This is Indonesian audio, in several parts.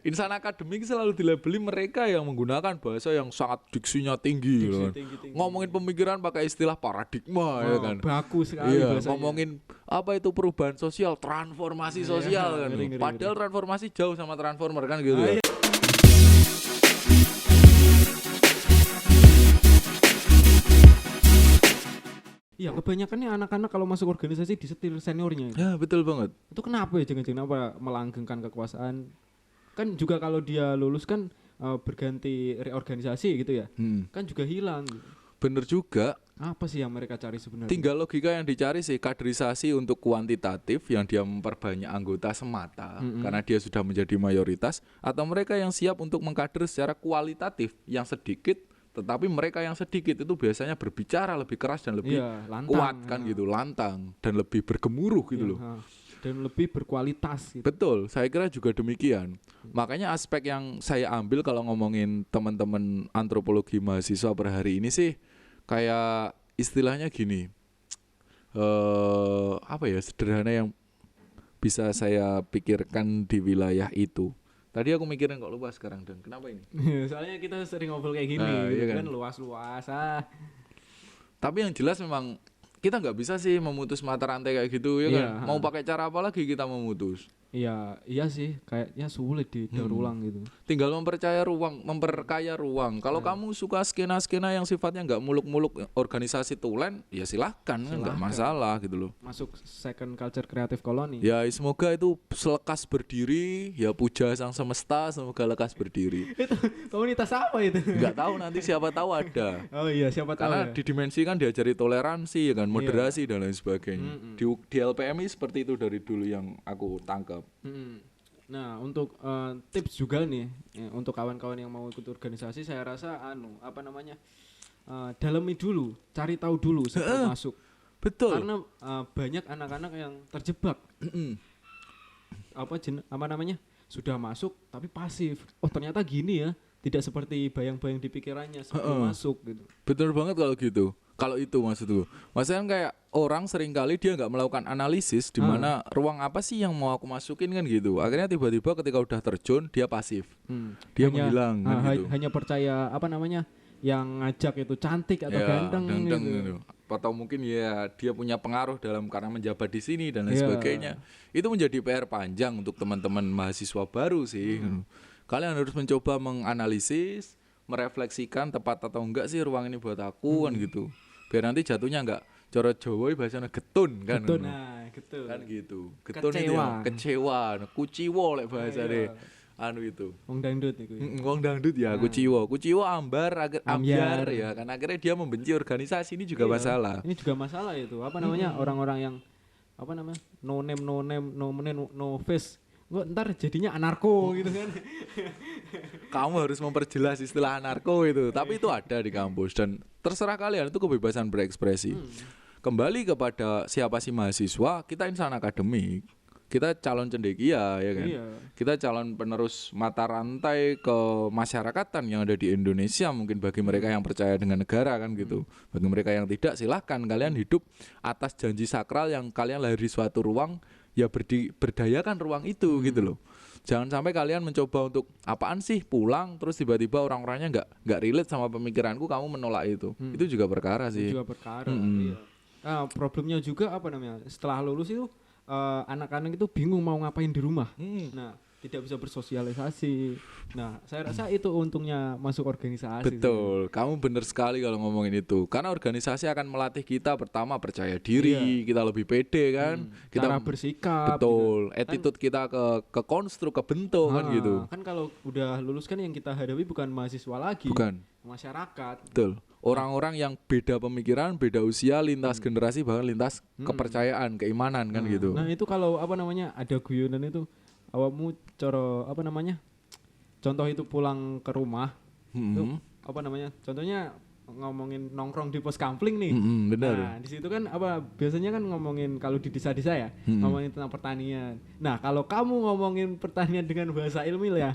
Insan akademik selalu dilabeli mereka yang menggunakan bahasa yang sangat diksinya tinggi, gitu kan. Ngomongin pemikiran pakai istilah paradigma, ya kan. Baku sekali Iya, bahasanya. ngomongin apa itu perubahan sosial, transformasi sosial kan. ngeri. Padahal transformasi jauh sama transformer kan gitu. Ya. Iya, kebanyakan nih anak-anak kalau masuk organisasi disetir seniornya. Ya, betul banget. Itu kenapa ya? Jangan-jangan apa melanggengkan kekuasaan? Kan juga kalau dia lulus kan berganti reorganisasi gitu ya. Kan juga hilang. Bener juga. Apa sih yang mereka cari sebenarnya? Tinggal logika yang dicari sih, kaderisasi untuk kuantitatif yang dia memperbanyak anggota semata karena dia sudah menjadi mayoritas, atau mereka yang siap untuk mengkader secara kualitatif yang sedikit, tetapi mereka yang sedikit itu biasanya berbicara lebih keras dan lebih lantang, kuat kan gitu, lantang dan lebih bergemuruh gitu loh. Dan lebih berkualitas gitu. Betul, saya kira juga demikian. Makanya aspek yang saya ambil kalau ngomongin teman-teman antropologi mahasiswa per hari ini sih kayak istilahnya gini, apa ya, sederhana yang bisa saya pikirkan di wilayah itu. Tadi aku mikirin kok lupa sekarang, dan kenapa ini? Soalnya kita sering ngobrol kayak gini Iya kan kan? luas-luas Tapi yang jelas memang kita nggak bisa sih memutus mata rantai kayak gitu ya kan. Mau pakai cara apa lagi kita memutus? Iya sih, kayaknya sulit didaur ulang gitu. Tinggal memperkaya ruang. Kalau kamu suka skena-skena yang sifatnya nggak muluk-muluk organisasi tulen, ya silahkan. Nggak masalah gitu loh. Masuk second culture creative colony. Ya semoga itu selekas berdiri, ya puja sang semesta, semoga lekas berdiri. Itu komunitas apa itu? Nggak tahu, nanti siapa tahu ada. Oh iya, siapa tahu. Karena Ya. di dimensi kan diajari toleransi ya kan, moderasi dan lain sebagainya. Di LPMI seperti itu dari dulu yang aku tangkap. Nah, untuk tips juga nih untuk kawan-kawan yang mau ikut organisasi, saya rasa dalami dulu, cari tahu dulu sebelum masuk. Betul. Karena banyak anak-anak yang terjebak. Sudah masuk tapi pasif. Oh, ternyata gini ya. Tidak seperti bayang-bayang di pikirannya sebelum masuk gitu. Betul banget kalau gitu. Kalau itu maksudku. Maksudnya kayak orang seringkali dia nggak melakukan analisis di mana ruang apa sih yang mau aku masukin kan gitu. Akhirnya tiba-tiba ketika udah terjun dia pasif. Dia menghilang kan gitu. Hanya percaya yang ngajak itu cantik atau ganteng gitu. Atau mungkin ya dia punya pengaruh dalam karena menjabat di sini dan lain sebagainya. Itu menjadi PR panjang untuk teman-teman mahasiswa baru sih. Kalian harus mencoba menganalisis, merefleksikan tepat atau enggak sih ruang ini buat aku kan gitu. Biar nanti jatuhnya enggak cara Jawa bahasanya getun kan. Getun, getun. Kan gitu. Getun itu ya, kecewa, kuciwo lek bahasane. Itu. Wong dangdut iku. Wong dangdut ya, kuciwo ambyar ya kan akhirnya dia membenci organisasi, ini juga masalah. Ini juga masalah itu. Orang-orang yang no name no face. Ntar jadinya anarko gitu kan. Kamu harus memperjelas istilah anarko itu. Tapi itu ada di kampus dan terserah kalian, itu kebebasan berekspresi. Kembali kepada siapa sih mahasiswa, kita insan akademik. Kita calon cendekia ya kan. Kita calon penerus mata rantai ke masyarakatan yang ada di Indonesia, mungkin bagi mereka yang percaya dengan negara kan gitu. Bagi mereka yang tidak, silahkan kalian hidup atas janji sakral yang kalian lahir di suatu ruang, ya berdayakan ruang itu gitu loh. Jangan sampai kalian mencoba untuk apaan sih pulang terus tiba-tiba orang-orangnya nggak relate sama pemikiranku, kamu menolak itu. Itu juga perkara sih. Juga perkara. Iya. Nah, problemnya juga setelah lulus itu anak-anak itu bingung mau ngapain di rumah. Nah, tidak bisa bersosialisasi. Nah, saya rasa itu untungnya masuk organisasi. Betul, kamu benar sekali kalau ngomongin itu. Karena organisasi akan melatih kita pertama percaya diri, kita lebih pede kan. Kita cara bersikap. Betul, gitu. Attitude kita ke konstruk, ke bentuk kan gitu. Kan kalau udah lulus kan yang kita hadapi bukan mahasiswa lagi. Bukan. Masyarakat. Betul. Orang-orang yang beda pemikiran, beda usia, lintas generasi, bahkan lintas kepercayaan, keimanan kan gitu. Nah, itu kalau ada guyonan itu awakmu coro contoh itu pulang ke rumah itu contohnya ngomongin nongkrong di pos kampling nih. Benar. Nah, di situ kan biasanya kan ngomongin kalau di desa-desa ya, ngomongin tentang pertanian. Nah, kalau kamu ngomongin pertanian dengan bahasa ilmiah ya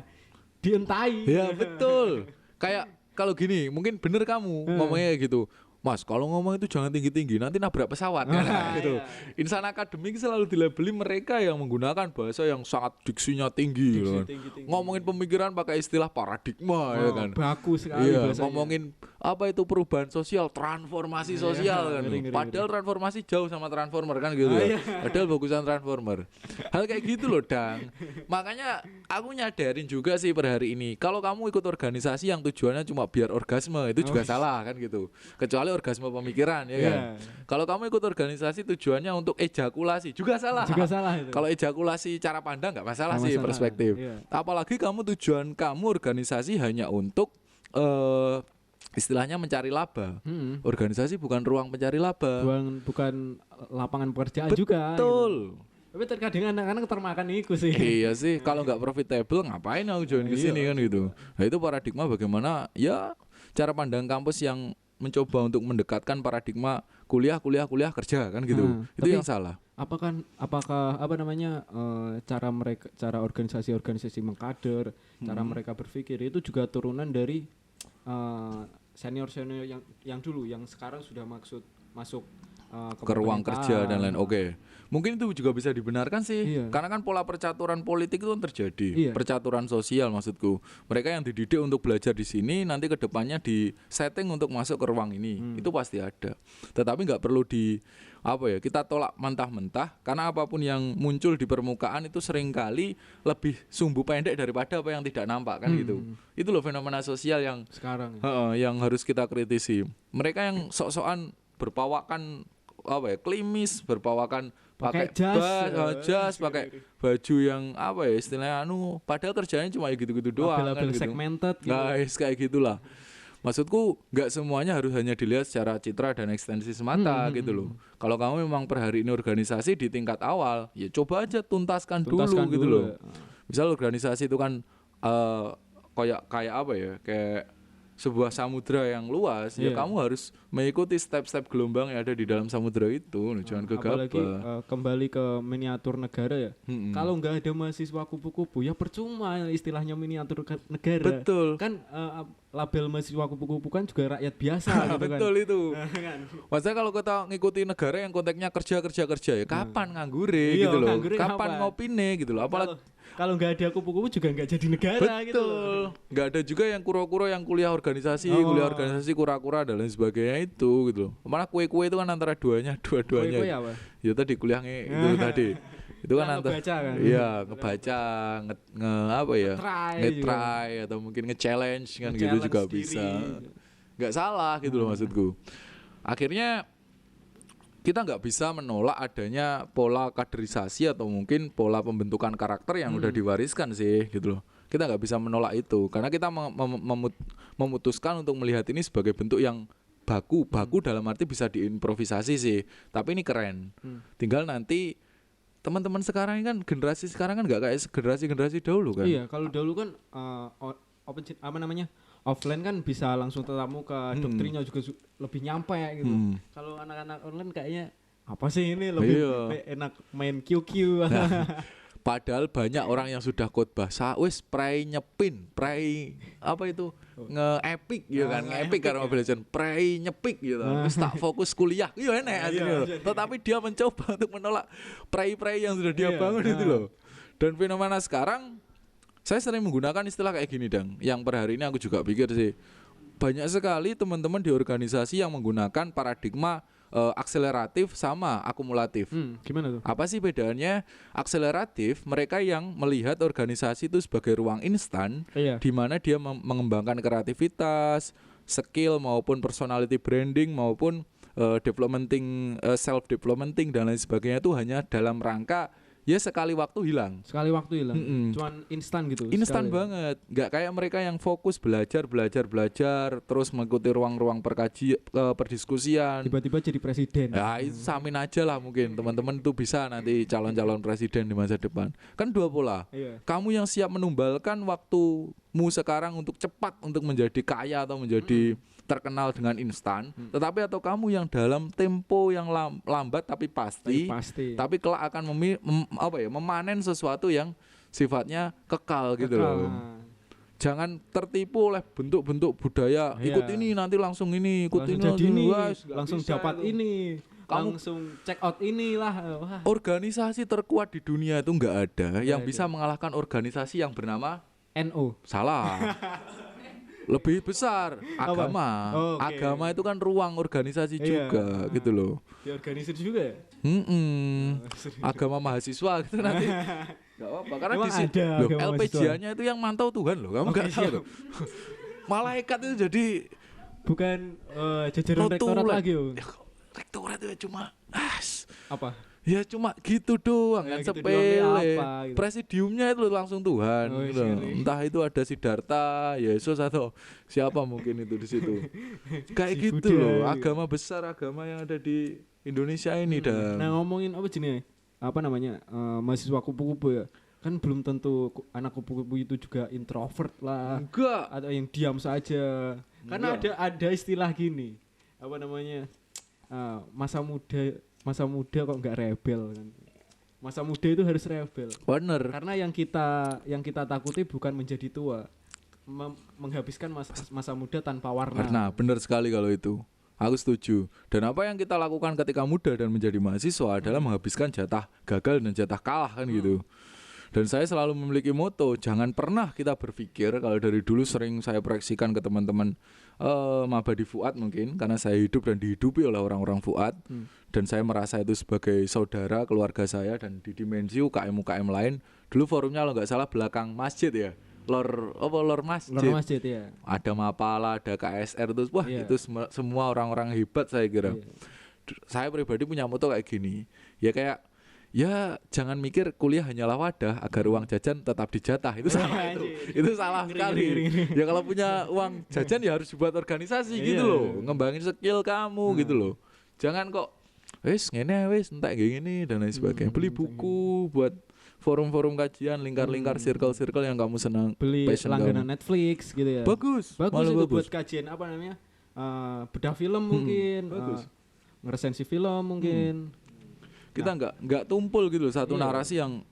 dientai. Ya, betul. Kayak kalau gini, mungkin bener kamu ngomongnya gitu. Mas, kalau ngomong itu jangan tinggi-tinggi, nanti nabrak pesawat kan gitu. Insan akademik selalu dilabeli mereka yang menggunakan bahasa yang sangat diksinya tinggi, gitu kan. Ngomongin pemikiran pakai istilah paradigma ya kan. Baku sekali bahasanya. Ngomongin apa itu perubahan sosial, transformasi sosial kan. Padahal transformasi jauh sama transformer kan gitu ya. Padahal bagusan transformer. Hal kayak gitu loh, Dang. Makanya aku nyadarin juga sih per hari ini, kalau kamu ikut organisasi yang tujuannya cuma biar orgasme, itu juga salah kan gitu. Kecuali orgasme pemikiran ya kan. Kalau kamu ikut organisasi tujuannya untuk ejakulasi juga salah. Juga salah itu. Kalau ejakulasi cara pandang nggak masalah sih perspektif. Apalagi tujuan kamu organisasi hanya untuk istilahnya mencari laba. Organisasi bukan ruang mencari laba. Bukan lapangan pekerjaan Betul. juga. Betul. Tapi terkadang anak-anak termakan itu sih. Iya sih, kalau nggak profitable ngapain aku join ke sini kan gitu. Nah itu paradigma bagaimana ya cara pandang kampus yang mencoba untuk mendekatkan paradigma kuliah kerja kan gitu. Itu yang salah. Apakah apa namanya cara organisasi mengkader, cara mereka berpikir itu juga turunan dari senior yang dulu, yang sekarang sudah masuk ke ruang kerja dan lain. Oke. Mungkin itu juga bisa dibenarkan sih. Karena kan pola percaturan politik itu kan terjadi. Percaturan sosial maksudku. Mereka yang dididik untuk belajar di sini nanti kedepannya di setting untuk masuk ke ruang ini. Itu pasti ada. Tetapi nggak perlu kita tolak mentah-mentah, karena apapun yang muncul di permukaan itu seringkali lebih sumbu pendek daripada apa yang tidak nampak kan gitu. Itu loh fenomena sosial yang sekarang yang harus kita kritisi. Mereka yang sok-sokan berpawakan klimis, berpawakan pakai jas, pakai baju yang istilahnya padahal kerjanya cuma gitu-gitu doang kan gitu. Segmented gitu. Guys, kayak gitulah. Maksudku nggak semuanya harus hanya dilihat secara citra dan ekstensi semata gitu loh. Kalau kamu memang per hari ini organisasi di tingkat awal, ya coba aja tuntaskan dulu gitu loh. Misal organisasi itu kan kayak sebuah samudra yang luas, ya kamu harus mengikuti step-step gelombang yang ada di dalam samudra itu, jangan gegabah. Apalagi kembali ke miniatur negara ya. Kalau nggak ada mahasiswa kupu-kupu, ya percuma istilahnya miniatur negara. Betul. Kan label mahasiswa kupu-kupu kan juga rakyat biasa gitu kan. Betul itu. Maksudnya kalau kita ngikuti negara yang konteksnya kerja ya, kapan nganggure gitu loh. Kapan ngopine gitu loh. Apalagi kalau nggak ada kupu-kupu juga nggak jadi negara. Betul. Gitu. Nggak ada juga yang kuro-kuro yang kuliah organisasi kura-kura dan lain sebagainya itu gitu loh. Malah kue-kue itu kan antara dua-duanya. Kue-kue apa? Ya tadi kuliah itu tadi. Itu kan ngebaca kan. Iya, ngebaca, nge-try atau mungkin nge-challenge kan gitu juga diri. Bisa. Nggak salah gitu loh maksudku. Akhirnya kita nggak bisa menolak adanya pola kaderisasi atau mungkin pola pembentukan karakter yang udah diwariskan sih gitu loh. Kita nggak bisa menolak itu karena kita memutuskan untuk melihat ini sebagai bentuk yang baku dalam arti bisa diimprovisasi sih. Tapi ini keren. Tinggal nanti teman-teman sekarang ini kan generasi sekarang kan nggak kayak generasi dahulu kan. Iya, kalau dahulu kan offline kan bisa langsung tetamu ke doktrinnya juga lebih nyampe gitu. Kalau anak-anak online kayaknya apa sih ini lebih enak main QQ. Padahal banyak orang yang sudah khotbah pray nyepin, pray nge-epic gitu kan, nge-epic karena Mobile Legends, pray nyepik gitu. Terus tak fokus kuliah. Iya enak aslinya. Tetapi dia mencoba untuk menolak pray yang sudah dia bangun itu loh. Dan fenomena sekarang saya sering menggunakan istilah kayak gini yang per hari ini aku juga pikir sih banyak sekali teman-teman di organisasi yang menggunakan paradigma akseleratif sama akumulatif. Gimana tuh? Apa sih bedanya? Akseleratif mereka yang melihat organisasi itu sebagai ruang instan di mana dia mengembangkan kreativitas, skill maupun personality branding maupun self developmenting dan lain sebagainya itu hanya dalam rangka sekali waktu hilang. Cuman instan gitu. Instan banget. Nggak kayak mereka yang fokus belajar terus mengikuti ruang-ruang perdiskusian. Tiba-tiba jadi presiden. Ya, itu samin aja lah mungkin. Teman-teman itu bisa nanti calon-calon presiden di masa depan. Kan dua pola. Kamu yang siap menumbalkan waktumu sekarang untuk cepat untuk menjadi kaya atau menjadi terkenal dengan instan, tetapi atau kamu yang dalam tempo yang lambat tapi pasti. Tapi kelak akan memanen sesuatu yang sifatnya kekal gitu loh. jangan tertipu oleh bentuk-bentuk budaya. Iya. Ikut ini nanti langsung ini, ikut langsung ini jadi ini, wah, nggak langsung bisa dapat itu. ini, Kamu- langsung check out inilah. Wah. Organisasi terkuat di dunia itu nggak ada yang ada. bisa mengalahkan organisasi yang bernama NO. salah. Lebih besar agama. Oh, oke. Agama itu kan ruang organisasi Iya. juga gitu loh. Diorganisir juga ya? Agama mahasiswa gitu nanti. Gak apa-apa karena Emang di sini ada loh, agama LPJ-nya itu yang mantau Tuhan loh. Kamu Oke, nggak tahu siap. loh. Malaikat itu jadi Bukan jajaran rektorat rotulan. lagi yo. Ya, rektorat itu cuma Apa? ya cuma gitu doang Ya, kan gitu doang, ini sepele. apa gitu. Presidiumnya itu langsung Tuhan. Oh, gitu loh. sini. Entah itu ada Siddhartha, Yesus atau siapa mungkin itu di situ. Kayak Si gitu Buddha, loh. gitu. Agama besar agama yang ada di Indonesia ini dan Nah, ngomongin apa jenis? Apa namanya? Mahasiswa kupu-kupu ya. Kan belum tentu anak kupu-kupu itu juga introvert lah enggak. atau yang diam saja. Karena Enggak. ada istilah gini. Apa namanya? Masa muda kok nggak rebel kan. Masa muda itu harus rebel. Bener. Karena yang kita takuti bukan menjadi tua. Menghabiskan masa muda tanpa warna. Nah, benar sekali kalau itu. Aku setuju. Dan apa yang kita lakukan ketika muda dan menjadi mahasiswa adalah menghabiskan jatah gagal dan jatah kalah kan gitu. Dan saya selalu memiliki moto, jangan pernah kita berpikir, kalau dari dulu sering saya proyeksikan ke teman-teman maba di Fuad mungkin, karena saya hidup dan dihidupi oleh orang-orang Fuad, dan saya merasa itu sebagai saudara, keluarga saya, dan di dimensi UKM-UKM lain, dulu forumnya kalau nggak salah belakang masjid ya, lor masjid. Lor masjid ya. Ada Mapala, ada KSR terus wah Iya. itu semua orang-orang hebat saya kira. Iya. Saya pribadi punya moto kayak gini. Ya kayak ya jangan mikir kuliah hanyalah wadah agar uang jajan tetap dijatah. Itu salah itu. Itu salah sekali. Ya kalau punya uang jajan ya harus buat organisasi gitu Iya. loh. Ngembangin skill kamu gitu loh. Jangan kok wis ngene wis entek gini dan lain sebagainya. Beli buku buat forum-forum kajian, lingkar-lingkar circle-circle yang kamu senang, Beli passion langganan kamu. Netflix gitu ya. Bagus Bagus malah itu buat kajian apa namanya? Bedah film mungkin, bagus. ngeresensi film mungkin. Kita nggak tumpul gitu loh, satu Iya. narasi yang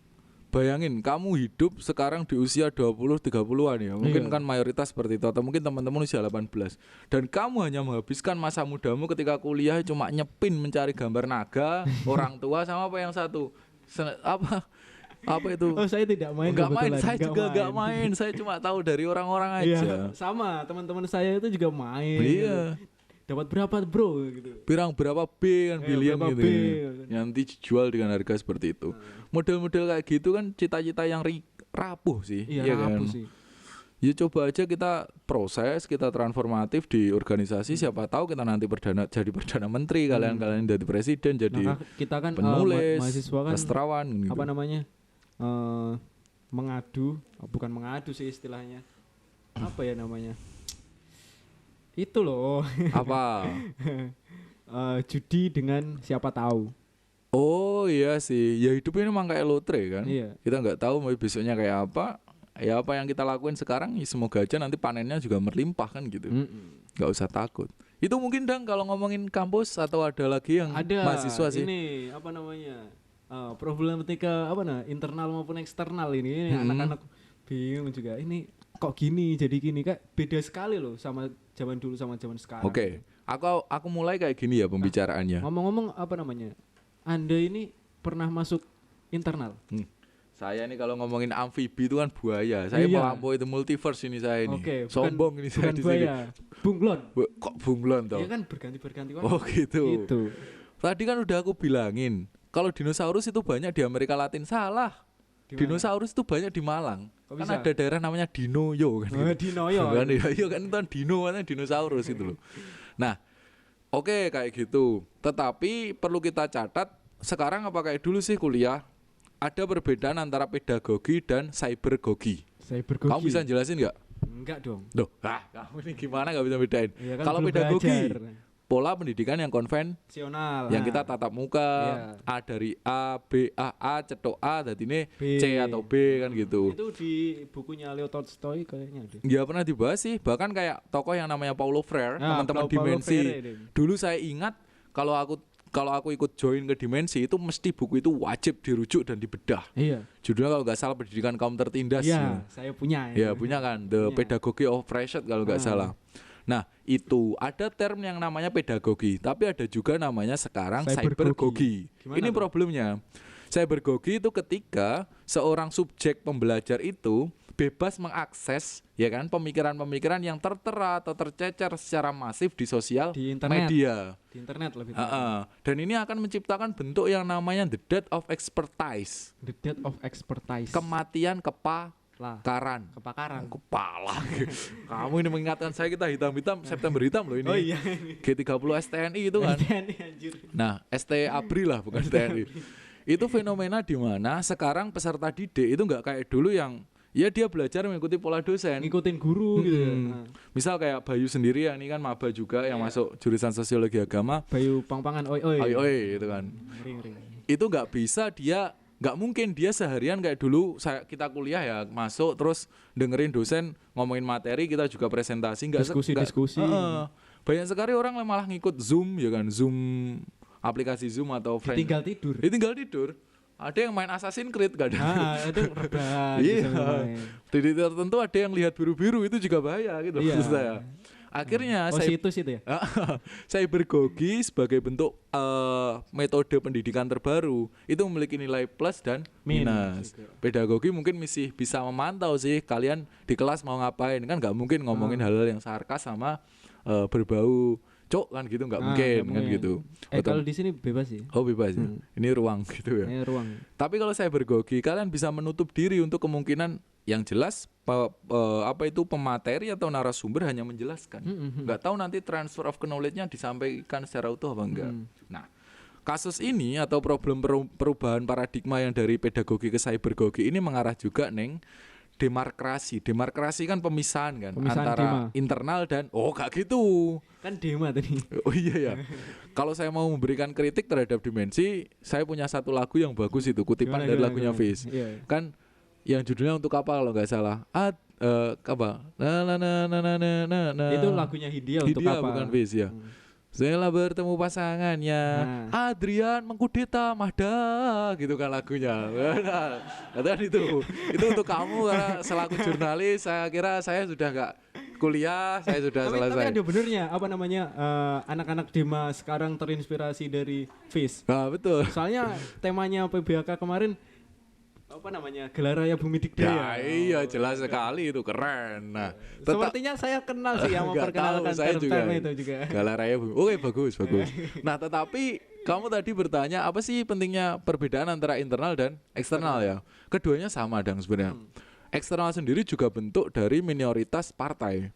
bayangin kamu hidup sekarang di usia 20-30-an ya. Mungkin Iya. kan mayoritas seperti itu atau mungkin teman-teman usia 18. Dan kamu hanya menghabiskan masa mudamu ketika kuliah cuma nyepin mencari gambar naga, orang tua sama apa yang satu? Apa itu? Oh, saya tidak main. Nggak main, kebetulan. saya juga nggak main. Saya cuma tahu dari orang-orang aja. Iya, sama teman-teman saya itu juga main. Iya. Gitu. Dapat berapa bro gitu. Pirang berapa B kan bilion berapa gitu B, ya. gitu. Nanti dijual dengan harga seperti itu. Model-model kayak gitu kan cita-cita yang rapuh sih. Iya, iya rapuh kan? sih. Ya coba aja kita proses, kita transformatif di organisasi. Siapa tahu kita nanti jadi perdana menteri, kalian jadi presiden, jadi Nah, kita kan penulis, mahasiswa kan sastrawan gitu. apa namanya? Bukan mengadu sih istilahnya. Apa ya namanya? Itu loh. Apa? Judi dengan siapa tahu. Oh iya sih, ya hidup ini memang kayak lotre kan. Iya. Kita nggak tahu mau besoknya kayak apa. Ya apa yang kita lakuin sekarang, ya semoga aja nanti panennya juga berlimpah kan gitu. Nggak usah takut. Itu mungkin Dang kalau ngomongin kampus atau ada lagi yang Ada mahasiswa sih. ini apa namanya? Problematika apa internal maupun eksternal ini anak-anak bingung juga. Ini kok gini jadi gini, kayak beda sekali loh sama zaman dulu sama zaman sekarang. Oke, aku mulai kayak gini ya pembicaraannya. Ngomong-ngomong apa namanya? Anda ini pernah masuk internal? Saya ini kalau ngomongin amfibi itu kan buaya. Saya Iya. melampaui itu multiverse ini saya ini. Oke, Sombong ini saya bukan di sini. buaya. Bunglon. Kok bunglon toh? Iya kan berganti-berganti Oh gitu. Itu. Tadi kan udah aku bilangin, kalau dinosaurus itu banyak di Amerika Latin. Salah. Di mana? Dinosaurus itu banyak di Malang. Kok Kan bisa? ada daerah namanya Dinoyo kan. Oh, Dinoyo. Kan iya kan itu kan dino kan dinosaurus itu loh. Nah, oke kayak gitu. Tetapi perlu kita catat sekarang apa kayak dulu sih kuliah ada perbedaan antara pedagogi dan cybergogi. Cybergogi. Kamu bisa jelasin nggak? Enggak dong. Loh, kamu ini gimana nggak bisa bedain? Iya kan Kalau belum pedagogi, belajar. pola pendidikan yang konvensional, Nasional. yang kita tatap muka, Iya. A dari A, B, A, cetok A, jadi ini B. C atau B kan gitu. Itu di bukunya Leo Tolstoy kayaknya ada. Ya pernah dibahas sih, bahkan kayak tokoh yang namanya Paulo Freire, Nah, teman-teman Paulo dimensi. Freire, Ding. Dulu saya ingat kalau aku kalau aku ikut join ke Dimensi itu mesti buku itu wajib dirujuk dan dibedah. Iya. Judulnya kalau nggak salah Pendidikan Kaum Tertindas. Iya, saya punya. Ya punya kan, The Punya. Pedagogy of Pressure kalau nggak salah. Nah itu ada term yang namanya pedagogi, tapi ada juga namanya sekarang cybergogi. Gimana Ini tuh? problemnya. Cybergogi itu ketika seorang subjek pembelajar itu bebas mengakses ya kan pemikiran-pemikiran yang tertera atau tercecer secara masif di sosial Di internet. media. Di internet lebih Dan ini akan menciptakan bentuk yang namanya the death of expertise, The death of expertise. kematian kepakaran. Kepakaran. Kepala. Kamu ini mengingatkan saya kita hitam-hitam September hitam loh ini. Oh iya. G30 STNI itu kan. STNI, anjir. Nah, ST Abri lah bukan STNI. Itu fenomena di mana sekarang peserta didik itu nggak kayak dulu yang ya dia belajar mengikuti pola dosen. Ngikutin guru gitu ya. Nah, Misal kayak Bayu sendiri ya, ini kan maba juga yang masuk jurusan sosiologi agama. Bayu Pangpangan oi oi. Oi oi gitu kan. Ngeri. Itu nggak bisa dia nggak mungkin dia seharian kayak dulu kita kuliah ya masuk terus dengerin dosen ngomongin materi kita juga presentasi nggak Diskusi. banyak sekali orang malah ngikut Zoom ya kan Zoom aplikasi Zoom atau friend Tinggal tidur. tinggal tidur ada yang main Assassin's Creed kadang Itu rebahan. iya bisa main. di titik tertentu ada yang lihat biru-biru itu juga bahaya gitu Iya. maksud saya akhirnya Oh, saya situs itu ya. cybergogi sebagai bentuk metode pendidikan terbaru itu memiliki nilai plus dan minus. Pedagogi mungkin masih bisa memantau sih kalian di kelas mau ngapain kan nggak mungkin ngomongin hal-hal yang sarkas sama berbau cok kan gitu nggak mungkin nggak kan mungkin. gitu. Kalau di sini bebas sih. Oh bebas ya. Ini ruang gitu ya. Ini ruang. Tapi kalau cybergogi kalian bisa menutup diri untuk kemungkinan yang jelas apa itu pemateri atau narasumber hanya menjelaskan. Nggak tahu nanti transfer of knowledge-nya disampaikan secara utuh apa enggak. Nah, kasus ini atau problem perubahan paradigma yang dari pedagogi ke cybergogi ini mengarah juga neng demarkasi. Demarkasi kan pemisahan kan Pemisahan antara dema. internal dan gak gitu. Kan dema tadi. Oh iya ya. Kalau saya mau memberikan kritik terhadap Dimensi, saya punya satu lagu yang bagus itu kutipan dari lagunya Fish. Iya. Kan yang judulnya untuk apa kalau nggak salah? Apa? Na. Itu lagunya Hindia untuk Hindia apa? bukan Fish ya. Setelah bertemu pasangannya, Adrian mengkudeta Mahda, gitu kan lagunya. Katakan itu untuk kamu karena selaku jurnalis, saya kira saya sudah nggak kuliah, saya sudah selesai. Tapi ada benernya apa namanya anak-anak Dema sekarang terinspirasi dari Fish. Nah, betul. Soalnya temanya PBHK kemarin apa namanya Gelar Raya Bumi Ya, Digdaya. iya jelas sekali itu keren. Nah, Sepertinya saya kenal sih yang Nggak memperkenalkan tahu, saya juga. term itu juga. Galah Raya Bumi. Oke, bagus. Nah, tetapi kamu tadi bertanya apa sih pentingnya perbedaan antara internal dan eksternal ya? Keduanya sama dong sebenarnya. Eksternal sendiri juga bentuk dari minoritas partai.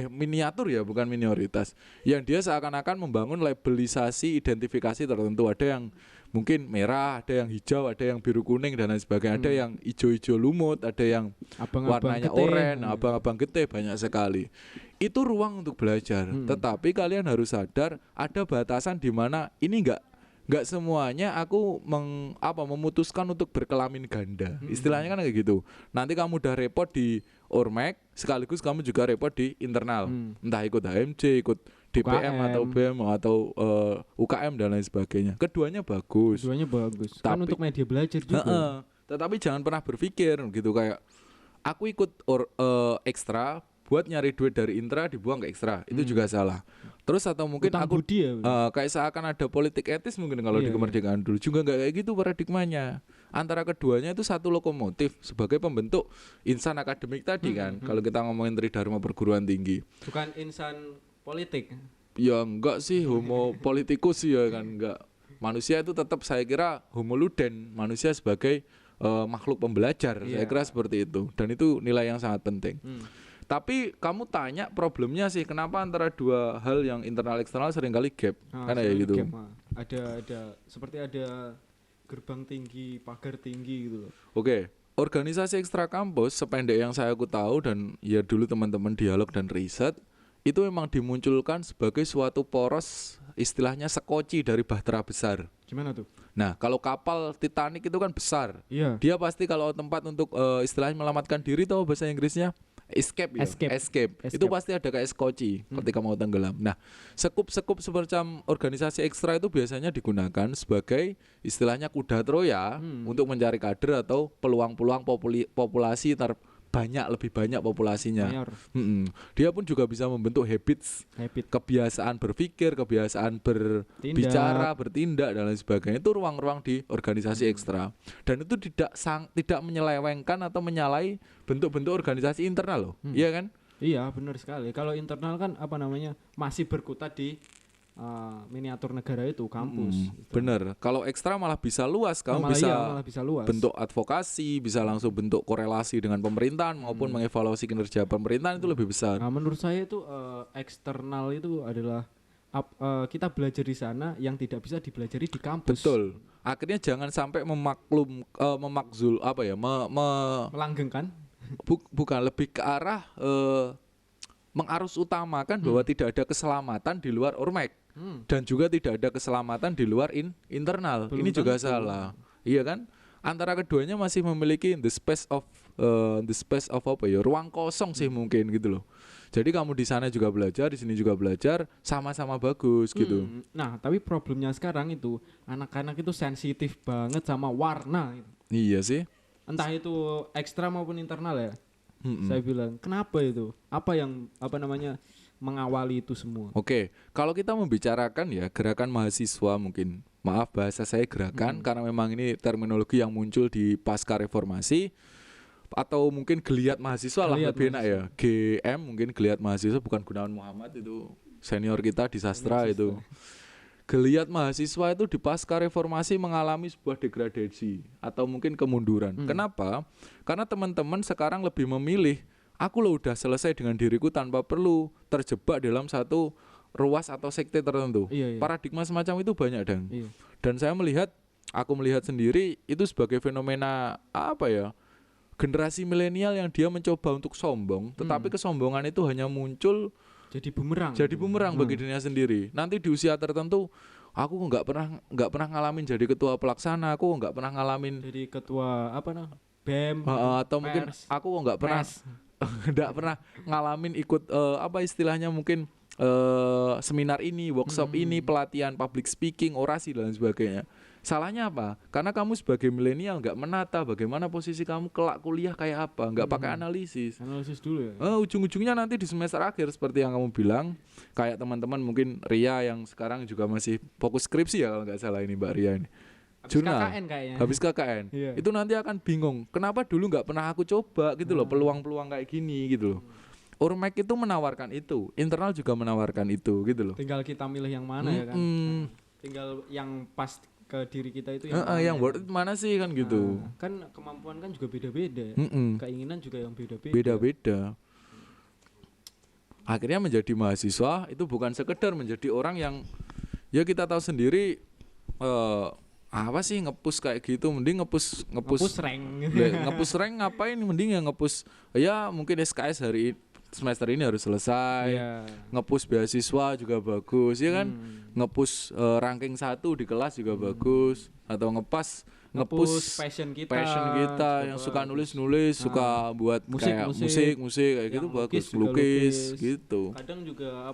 Miniatur ya, bukan minoritas. Yang dia seakan-akan membangun labelisasi identifikasi tertentu. Ada yang mungkin merah, ada yang hijau, ada yang biru kuning dan lain sebagainya. Ada yang hijau-hijau lumut, ada yang warnanya oranye, abang-abang getih, banyak sekali. Itu ruang untuk belajar. Tetapi kalian harus sadar ada batasan di mana ini nggak semuanya aku memutuskan untuk berkelamin ganda. Istilahnya kan kayak gitu. Nanti kamu udah repot di Ormek, sekaligus kamu juga repot di internal. Entah ikut HMJ, ikut DPM atau BEM atau UKM dan lain sebagainya. Keduanya bagus. Kan untuk media belajar juga. Tetapi jangan pernah berpikir gitu kayak aku ikut ekstra buat nyari duit dari intra dibuang ke ekstra. Itu juga salah. Terus atau mungkin Utang aku budi ya, kayak seakan ada politik etis mungkin kalau di kemerdekaan dulu juga nggak kayak gitu paradigmanya. Antara keduanya itu satu lokomotif sebagai pembentuk insan akademik tadi kan. Kalau kita ngomongin tridharma perguruan tinggi. Bukan insan politik. Ya enggak sih homo politikus sih ya kan enggak. Manusia itu tetap saya kira homo luden, manusia sebagai makhluk pembelajar. Saya kira seperti itu dan itu nilai yang sangat penting. Tapi kamu tanya problemnya sih kenapa antara dua hal yang internal eksternal seringkali gap kan ya gitu. Ada seperti ada gerbang tinggi, pagar tinggi gitu loh. Oke, organisasi ekstra kampus sependek yang saya tahu dan ya dulu teman-teman dialog dan riset itu memang dimunculkan sebagai suatu poros istilahnya sekoci dari bahtera besar. Gimana tuh? Nah, kalau kapal Titanic itu kan besar. Iya. Dia pasti kalau tempat untuk istilahnya melamatkan diri tahu bahasa Inggrisnya escape ya, Escape. escape. Itu pasti ada kayak skoci ketika mau tenggelam. Nah, sekup-sekup semacam organisasi ekstra itu biasanya digunakan sebagai istilahnya kuda Troya untuk mencari kader atau peluang-peluang populasi lebih banyak populasinya. Mayor. Dia pun juga bisa membentuk Habit. kebiasaan berpikir, kebiasaan berbicara, bertindak dan lain sebagainya. Itu ruang-ruang di organisasi ekstra. Dan itu tidak menyelewengkan atau menyalahi bentuk-bentuk organisasi internal loh. Iya kan? Iya, benar sekali. Kalau internal kan masih berkutat di miniatur negara itu, kampus. Gitu. Bener. Kalau ekstra malah bisa luas, kamu malah bisa luas. bentuk advokasi, bisa langsung bentuk korelasi dengan pemerintahan maupun mengevaluasi kinerja pemerintahan itu lebih besar. Nah, menurut saya itu eksternal itu adalah kita belajar di sana yang tidak bisa dipelajari di kampus. Betul. Akhirnya jangan sampai melanggengkan. Bukan, lebih ke arah mengarus utamakan bahwa tidak ada keselamatan di luar ormek. Dan juga tidak ada keselamatan di luar internal. Ini juga salah. Iya kan? Antara keduanya masih memiliki the space of ruang kosong sih mungkin gitu loh. Jadi kamu di sana juga belajar, di sini juga belajar, sama-sama bagus gitu. Nah, tapi problemnya sekarang itu anak-anak itu sensitif banget sama warna gitu. Iya sih. Entah itu ekstra maupun internal ya. Saya bilang, kenapa itu? Apa yang mengawali itu semua? Oke, kalau kita membicarakan ya gerakan mahasiswa mungkin, maaf bahasa saya gerakan karena memang ini terminologi yang muncul di pasca reformasi, atau mungkin geliat mahasiswa lah lebih enak ya. GM mungkin geliat mahasiswa, bukan Gunawan Muhammad, itu senior kita di sastra itu. Geliat mahasiswa itu di pasca reformasi mengalami sebuah degradasi atau mungkin kemunduran. Kenapa? Karena teman-teman sekarang lebih memilih, aku loh udah selesai dengan diriku tanpa perlu terjebak dalam satu ruas atau sekte tertentu. Iya. Paradigma semacam itu banyak, Dang. Iya. Dan aku melihat sendiri itu sebagai fenomena generasi milenial yang dia mencoba untuk sombong, tetapi kesombongan itu hanya muncul jadi bumerang bagi dirinya sendiri. Nanti di usia tertentu, aku nggak pernah ngalamin jadi ketua pelaksana, aku nggak pernah ngalamin jadi ketua BEM atau mungkin aku nggak pernah ngalamin ikut istilahnya mungkin seminar ini, workshop ini, pelatihan public speaking, orasi dan sebagainya. Salahnya apa? Karena kamu sebagai milenial nggak menata bagaimana posisi kamu kelak kuliah kayak apa, nggak pakai analisis dulu ya. Ujung-ujungnya nanti di semester akhir seperti yang kamu bilang, kayak teman-teman mungkin Ria yang sekarang juga masih fokus skripsi ya kalau nggak salah ini Mbak Ria ini. KKN kayaknya. Habis KKN. Iya. Itu nanti akan bingung, kenapa dulu nggak pernah aku coba gitu loh, peluang-peluang kayak gini gitu loh. Ormek itu menawarkan itu, internal juga menawarkan itu gitu loh. Tinggal kita milih yang mana ya kan. Tinggal yang pas ke diri kita itu yang worth it mana sih kan gitu. Kan kemampuan kan juga beda-beda. Keinginan juga yang beda-beda. Beda-beda. Akhirnya menjadi mahasiswa itu bukan sekedar menjadi orang yang ya kita tahu sendiri apa sih ngepush kayak gitu, mending ngepush rank. Ngepush rank ngapain, mending yang ngepush ya mungkin SKS semester ini harus selesai. Ngepush beasiswa juga bagus ya kan. Ngepush ranking 1 di kelas juga bagus, atau ngepush passion kita yang suka nulis, suka buat musik kayak gitu bagus, lukis gitu. Kadang juga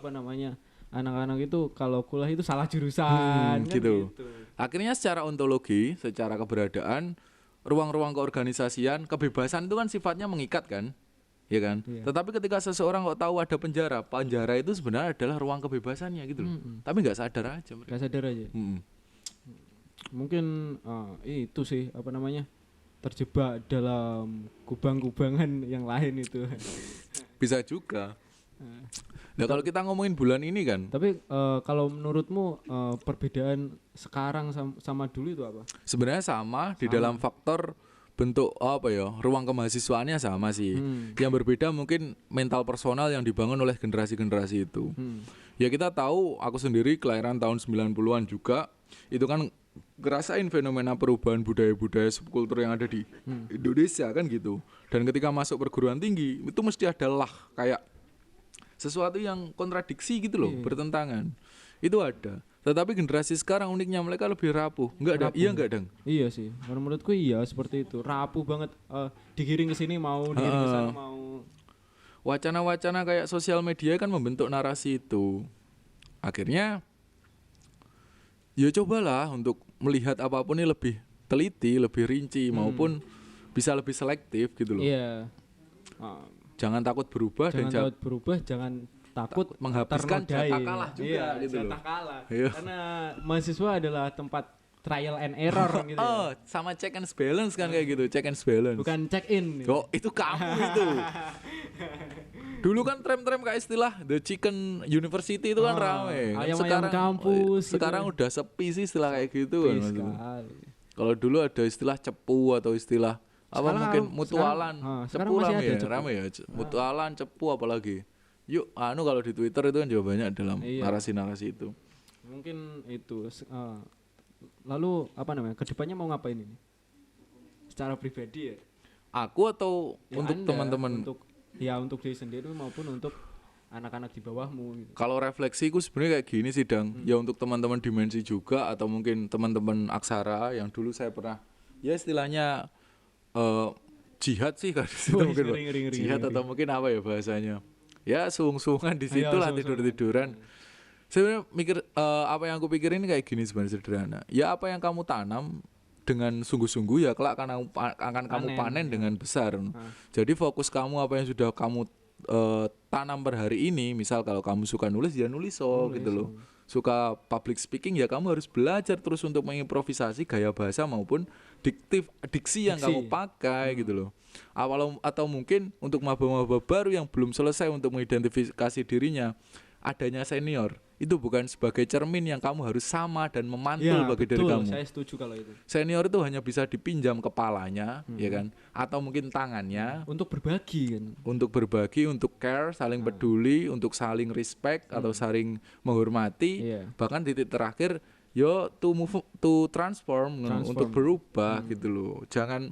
anak-anak itu kalau kuliah itu salah jurusan gitu. Akhirnya secara ontologi, secara keberadaan, ruang-ruang keorganisasian, kebebasan itu kan sifatnya mengikat kan? Ya kan? Tetapi ketika seseorang kok tahu ada penjara itu sebenarnya adalah ruang kebebasannya gitu loh. Tapi nggak sadar aja. Mungkin itu sih terjebak dalam kubang-kubangan yang lain itu. Bisa juga. Nah kalau kita ngomongin bulan ini kan. Tapi kalau menurutmu perbedaan sekarang sama dulu itu apa? Sebenarnya sama di dalam faktor bentuk ruang kemahasiswaannya sama sih. Yang berbeda mungkin mental personal yang dibangun oleh generasi-generasi itu. Ya kita tahu, aku sendiri kelahiran tahun 90-an juga, itu kan ngerasain fenomena perubahan budaya-budaya subkultur yang ada di Indonesia kan gitu. Dan ketika masuk perguruan tinggi itu mesti adalah kayak sesuatu yang kontradiksi gitu loh, bertentangan. Itu ada. Tetapi generasi sekarang uniknya mereka lebih rapuh. Iya enggak, Dang? Iya sih. Menurutku iya seperti itu. Rapuh banget, digiring ke sini mau, digiring ke sana mau. wacana-wacana kayak sosial media kan membentuk narasi itu. Akhirnya ya cobalah untuk melihat apapun ini lebih teliti, lebih rinci maupun bisa lebih selektif gitu loh. Iya. Jangan takut berubah Jangan dan takut berubah, jangan takut menghabiskan ternodai. jatah kalah juga Iya, gitu loh. jatah kalah. Iya. Karena mahasiswa adalah tempat trial and error gitu Oh, ya. sama check and balance kan kayak gitu, check and balance. Bukan check in. Oh, itu kamu itu. Dulu kan tram-tram kayak istilah The Chicken University itu kan rame. Kan ayam-ayam kampus gitu. Sekarang udah sepi sih istilah kayak gitu kan. Sepi maksudnya. sekali. Kalau dulu ada istilah cepu atau istilah apa Sekarang- mungkin mutualan. sekarang Cepu masih rame ada ya, cepu. rame ya. Mutualan, cepu apalagi. Yuk, kalau di Twitter itu kan juga banyak dalam Iya. narasi-narasi itu. Mungkin itu. Lalu apa namanya? Kedepannya mau ngapain ini? Secara pribadi ya. Aku atau Ya untuk Anda, teman-teman? untuk diri sendiri maupun untuk anak-anak di bawahmu gitu. Kalau refleksiku sebenarnya kayak gini sih Dang. Ya untuk teman-teman dimensi juga atau mungkin teman-teman aksara yang dulu saya pernah ya istilahnya jihad sih kan di situ Wih, mungkin ngeri, jihad ngeri. atau mungkin apa ya bahasanya. Ya sung-sungan di situ Iya, lah sung-sungan. tidur-tiduran. Sebenarnya mikir apa yang aku pikirin kayak gini sebenarnya sederhana. Ya apa yang kamu tanam dengan sungguh-sungguh ya kelak akan kamu panen dengan besar. Jadi fokus kamu apa yang sudah kamu tanam per hari ini, misal kalau kamu suka nulis ya nulis gitu loh. Suka public speaking ya kamu harus belajar terus untuk mengimprovisasi gaya bahasa maupun diksi yang kamu pakai gitu loh. Atau mungkin untuk maba-maba baru yang belum selesai untuk mengidentifikasi dirinya, adanya senior itu bukan sebagai cermin yang kamu harus sama dan memantul bagi diri kamu. Saya setuju kalau itu. Senior itu hanya bisa dipinjam kepalanya, ya kan, atau mungkin tangannya Untuk berbagi kan. untuk berbagi, untuk care, saling peduli, untuk saling respect atau saling menghormati. Iya. Bahkan titik terakhir, yo to transform. Untuk berubah gitu loh. Jangan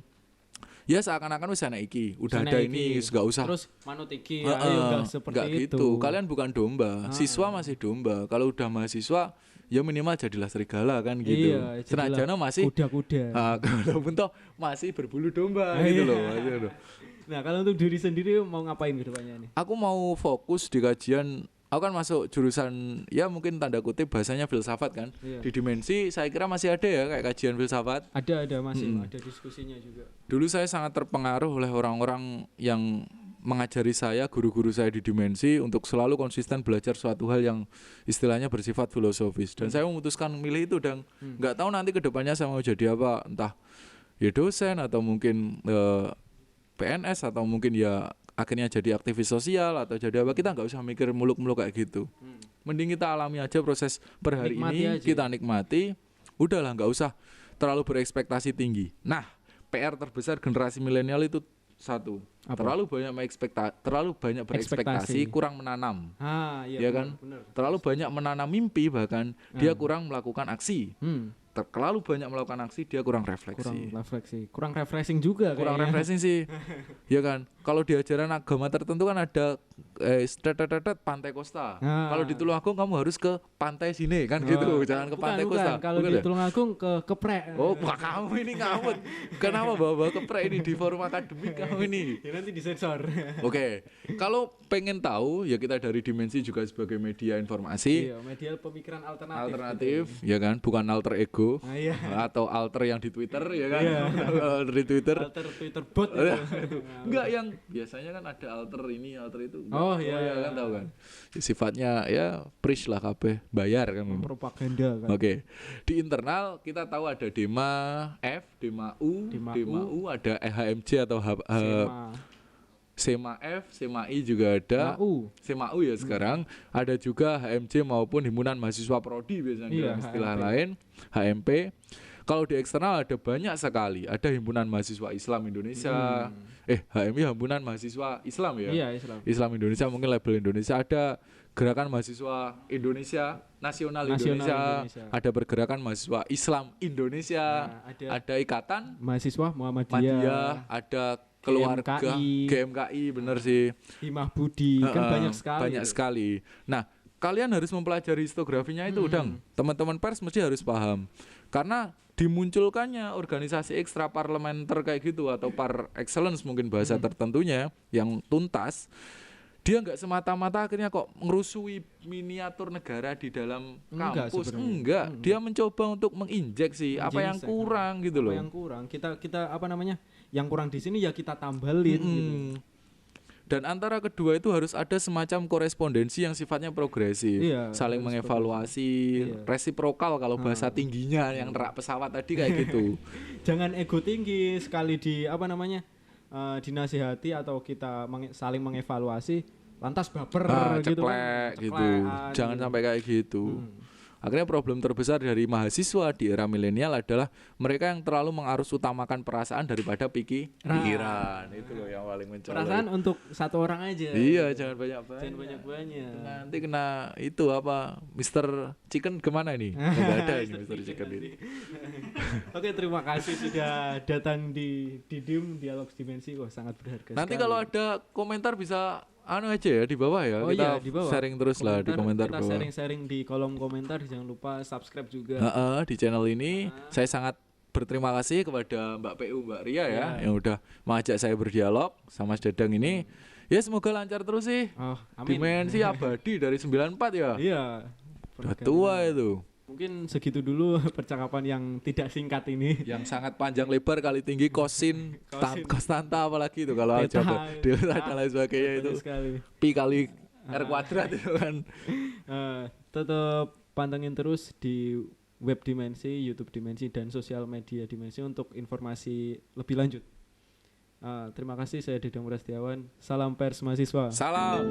ya seakan-akan wis ana iki, udah Sana ada iki. ini, nggak usah. Terus manut iki, Heeh, ayo enggak seperti nggak itu. gitu. Kalian bukan domba, siswa masih domba. Kalau udah mahasiswa, ya minimal jadilah serigala kan gitu. Iya, Senajana masih kuda-kuda. walaupun toh masih berbulu domba gitu loh. Gitu loh. Nah, kalau untuk diri sendiri mau ngapain ke depannya nih? Aku mau fokus di kajian. Aku kan masuk jurusan ya mungkin tanda kutip bahasanya filsafat kan. Iya. Di dimensi saya kira masih ada ya kayak kajian filsafat. Ada masih ada diskusinya juga. Dulu saya sangat terpengaruh oleh orang-orang yang mengajari saya, guru-guru saya di dimensi untuk selalu konsisten belajar suatu hal yang istilahnya bersifat filosofis. Dan saya memutuskan milih itu dan nggak tahu nanti kedepannya saya mau jadi apa, entah ya dosen atau mungkin PNS atau mungkin ya akhirnya jadi aktivis sosial atau jadi apa, kita nggak usah mikir muluk-muluk kayak gitu. Mending kita alami aja proses per hari Nikmati ini, aja. kita nikmati, udahlah nggak usah terlalu berekspektasi tinggi. Nah, PR terbesar generasi milenial itu satu, Apa? terlalu banyak berekspektasi, Ekspektasi. kurang menanam. Iya Ya kan? benar. Terlalu banyak menanam mimpi, bahkan dia kurang melakukan aksi. Terlalu banyak melakukan aksi, dia kurang refleksi. Kurang refreshing juga Kurang kayaknya. refreshing sih. Ya kan? Kalau di ajaran agama tertentu kan ada pantai Costa. Nah. Kalau di Tulungagung kamu harus ke pantai sini kan gitu. Jangan ke pantai Costa. Kalau Bukan di ya? Tulungagung ke Keprek. Oh, wah, kamu ini ngawut. Kenapa bawa keprek ini di forum akademik kamu ini? Ya nanti disensor. Oke. Kalau pengen tahu ya kita dari Dimensi juga sebagai media informasi Iya, media pemikiran alternatif. alternatif, ya kan? Bukan alter ego. Nah, iya. Atau alter yang di Twitter ya kan? Iya. Alter di Twitter. Alter Twitter bot Iya. itu. Enggak yang biasanya kan ada alter ini, alter itu. Oh, iya. kan tahu kan. Sifatnya ya preach lah kabeh, bayar kan. Propaganda kan. Oke. Di internal kita tahu ada Dema F, Dema U, Dema U, ada HMJ atau Sema F, Sema I juga ada. MAU. Sema U ya sekarang. Ada juga HMJ maupun Himpunan Mahasiswa Prodi biasanya Iya, dalam istilah HMP. lain, HMP. Kalau di eksternal ada banyak sekali. Ada Himpunan Mahasiswa Islam Indonesia. HMI Himpunan Mahasiswa Islam ya. Iya, Islam. Islam Indonesia mungkin label Indonesia. Ada Gerakan Mahasiswa Indonesia, Nasional Indonesia. Indonesia. Ada Pergerakan Mahasiswa Islam Indonesia. Nah, ada Ikatan Mahasiswa Muhammadiyah, Muhammadiyah, ada keluarga GMKI. GMKI bener sih. Himah Budi, kan banyak sekali. Banyak sekali. Nah, kalian harus mempelajari histografinya itu, Dang. Teman-teman pers mesti harus paham. Karena dimunculkannya organisasi ekstra parlementer kayak gitu atau par excellence mungkin bahasa tertentunya yang tuntas dia nggak semata-mata akhirnya kok ngerusui miniatur negara di dalam Enggak kampus. sebenarnya. Enggak, dia mencoba untuk menginjeksi apa yang Menjadi kurang gitu apa loh. yang kurang kita apa namanya, yang kurang di sini ya kita tambalin gitu. Dan antara kedua itu harus ada semacam korespondensi yang sifatnya progresif, Iya, saling harus mengevaluasi, Iya. resiprokal kalau bahasa tingginya yang nerak pesawat tadi kayak gitu. Jangan ego tinggi sekali di apa namanya, dinasihati atau kita saling mengevaluasi lantas baper gitu kan, Ceklek gitu. ceklekan Jangan gitu. sampai kayak gitu. Akhirnya problem terbesar dari mahasiswa di era milenial adalah mereka yang terlalu mengarus utamakan perasaan daripada pikiran. Itu loh yang paling mencolok. Perasaan untuk satu orang aja. Iya, jangan banyak-banyak. Jangan banyak-banyak. Nanti kena itu apa, Mr. Chicken kemana ini? Enggak ada ini Mr. Chicken ini. Oke, terima kasih sudah datang di Dim Dialog Dimensi. Wah, sangat berharga. Nanti sekali. kalau ada komentar bisa aja ya di bawah ya. Oh Kita iya, di bawah. sharing terus lah di komentar kita bawah. sharing-sharing di kolom komentar, jangan lupa subscribe juga. Di channel ini saya sangat berterima kasih kepada Mbak PU Mbak Ria ya yang udah mengajak saya berdialog sama Mas Dadang ini. Ya semoga lancar terus sih. Oh, amin. Dimensi abadi dari 94 ya. Iya. Udah tua itu. Mungkin segitu dulu percakapan yang tidak singkat ini. Yang sangat panjang lebar kali tinggi kosin, Kosin. kostanta apalagi itu kalau Beta, aljabar delta dan lain sebagainya itu. Banyak sekali. Pi kali R kuadrat itu kan. Tetap pantengin terus di web Dimensi, YouTube Dimensi, dan sosial media Dimensi untuk informasi lebih lanjut. Terima kasih, saya Dedang Prastiawan. Salam pers mahasiswa. Salam.